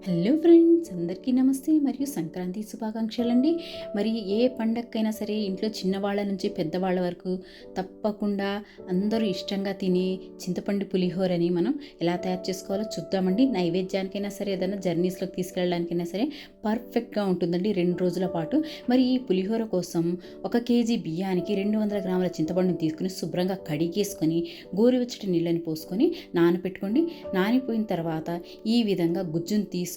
Hello friends, అందరికీ నమస్తే మరియు సంక్రాంతి శుభాకాంక్షలండి. మరి ఏ పండగకైనా సరే ఇంట్లో చిన్నవాళ్ళ నుంచి పెద్దవాళ్ళ వరకు తప్పకుండా అందరూ ఇష్టంగా తినే చింతపండు పులిహోరని మనం ఎలా తయారు చేసుకోవాలో చూద్దామండి. నైవేద్యానికైనా సరే, ఏదైనా జర్నీస్లోకి తీసుకెళ్ళడానికైనా సరే పర్ఫెక్ట్గా ఉంటుందండి 2 రోజుల పాటు. మరి ఈ పులిహోర కోసం 1 కేజీ బియ్యానికి 200 గ్రాముల చింతపండుని తీసుకుని శుభ్రంగా కడిగేసుకొని గోరువెచ్చటి నీళ్ళని పోసుకొని నానబెట్టుకోండి. నానిపోయిన తర్వాత ఈ విధంగా గుజ్జును తీసుకొని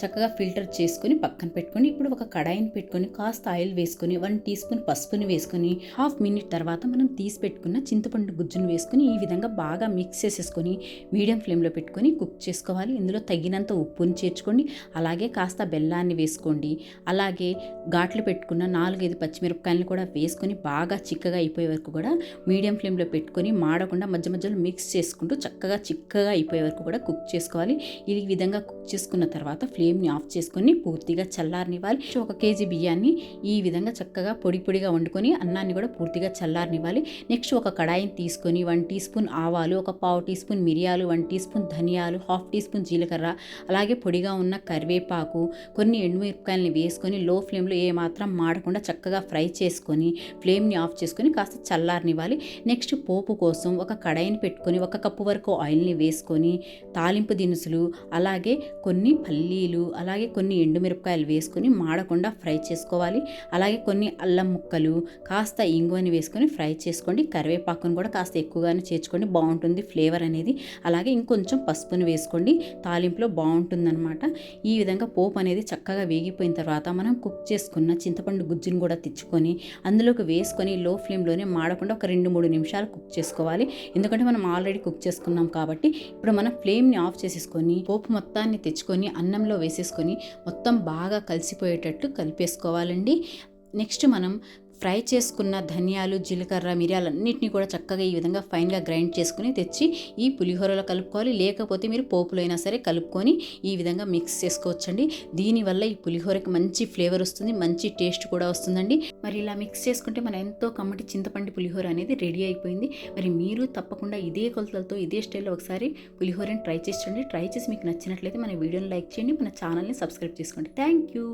చక్కగా ఫిల్టర్ చేసుకొని పక్కన పెట్టుకొని, ఇప్పుడు ఒక కడాయిని పెట్టుకొని కాస్త ఆయిల్ వేసుకొని 1 టీ స్పూన్ పసుపుని వేసుకొని హాఫ్ మినిట్ తర్వాత మనం తీసి పెట్టుకున్న చింతపండు గుజ్జును వేసుకొని ఈ విధంగా బాగా మిక్స్ చేసేసుకొని మీడియం ఫ్లేమ్లో పెట్టుకొని కుక్ చేసుకోవాలి. ఇందులో తగినంత ఉప్పుని చేర్చుకోండి. అలాగే కాస్త బెల్లాన్ని వేసుకోండి. అలాగే ఘాట్లు పెట్టుకున్న 4-5 పచ్చిమిరపకాయలను కూడా వేసుకొని బాగా చిక్కగా అయిపోయే వరకు కూడా మీడియం ఫ్లేమ్లో పెట్టుకొని మాడకుండా మధ్య మధ్యలో మిక్స్ చేసుకుంటూ చక్కగా చిక్కగా అయిపోయే వరకు కూడా కుక్ చేసుకోవాలి. ఈ విధంగా కుక్ చేసుకున్న తర్వాత ఫ్లేమ్ని ఆఫ్ చేసుకొని పూర్తిగా చల్లారనివ్వాలి. 1 కేజీ బియ్యాన్ని ఈ విధంగా చక్కగా పొడి పొడిగా వండుకొని అన్నాన్ని కూడా పూర్తిగా చల్లారనివ్వాలి. నెక్స్ట్ ఒక కడాయిని తీసుకొని 1 టీ స్పూన్ ఆవాలు, ఒక పావు టీ స్పూన్ మిరియాలు, 1 టీ స్పూన్ ధనియాలు, హాఫ్ టీ స్పూన్ జీలకర్ర, అలాగే పొడిగా ఉన్న కరివేపాకు, కొన్ని ఎండుమిరపకాయలని వేసుకొని లో ఫ్లేమ్లో ఏమాత్రం మాడకుండా చక్కగా ఫ్రై చేసుకొని ఫ్లేమ్ని ఆఫ్ చేసుకొని కాస్త చల్లారనివ్వాలి. నెక్స్ట్ పోపు కోసం ఒక కడాయిని పెట్టుకొని 1 కప్పు వరకు ఆయిల్ని వేసుకొని తాలింపు దినుసులు, అలాగే కొన్ని పల్లీలు, అలాగే కొన్ని ఎండుమిరపకాయలు వేసుకొని మాడకుండా ఫ్రై చేసుకోవాలి. అలాగే కొన్ని అల్లం ముక్కలు, కాస్త ఇంగువని వేసుకొని ఫ్రై చేసుకోండి. కరివేపాకును కూడా కాస్త ఎక్కువగానే చేర్చుకోండి, బాగుంటుంది ఫ్లేవర్ అనేది. అలాగే ఇంకొంచెం పసుపుని వేసుకోండి, తాలింపులో బాగుంటుందన్నమాట. ఈ విధంగా పోపు అనేది చక్కగా వేగిపోయిన తర్వాత మనం కుక్ చేసుకున్న చింతపండు గుజ్జును కూడా తెచ్చుకొని అందులోకి వేసుకొని లో ఫ్లేమ్లోనే మాడకుండా ఒక 2-3 నిమిషాలు కుక్ చేసుకోవాలి. ఎందుకంటే మనం ఆల్రెడీ కుక్ చేసుకున్నాం కాబట్టి. ఇప్పుడు మనం ఫ్లేమ్ని ఆఫ్ చేసేసుకొని పోపు మొత్తాన్ని తెచ్చుకొని అన్నంలో వేసేసుకొని మొత్తం బాగా కలిసిపోయేటట్టు కలిపేసుకోవాలండి. నెక్స్ట్ మనం ఫ్రై చేసుకున్న ధనియాలు, జీలకర్ర, మిరియాలన్నింటినీ కూడా చక్కగా ఈ విధంగా ఫైన్గా గ్రైండ్ చేసుకుని తెచ్చి ఈ పులిహోరలో కలుపుకోవాలి. లేకపోతే మీరు పోపులో అయినా సరే కలుపుకొని ఈ విధంగా మిక్స్ చేసుకోవచ్చండి. దీనివల్ల ఈ పులిహోరకి మంచి ఫ్లేవర్ వస్తుంది, మంచి టేస్ట్ కూడా వస్తుందండి. మరి ఇలా మిక్స్ చేసుకుంటే మన ఎంతో కమ్మటి చింతపండు పులిహోర అనేది రెడీ అయిపోయింది. మరి మీరు తప్పకుండా ఇదే కొలతలతో ఇదే స్టైల్లో ఒకసారి పులిహోరని ట్రై చేసి చూడండి. ట్రై చేసి మీకు నచ్చినట్లయితే మన వీడియోని లైక్ చేయండి, మన ఛానల్ని సబ్స్క్రైబ్ చేసుకోండి. Thank you.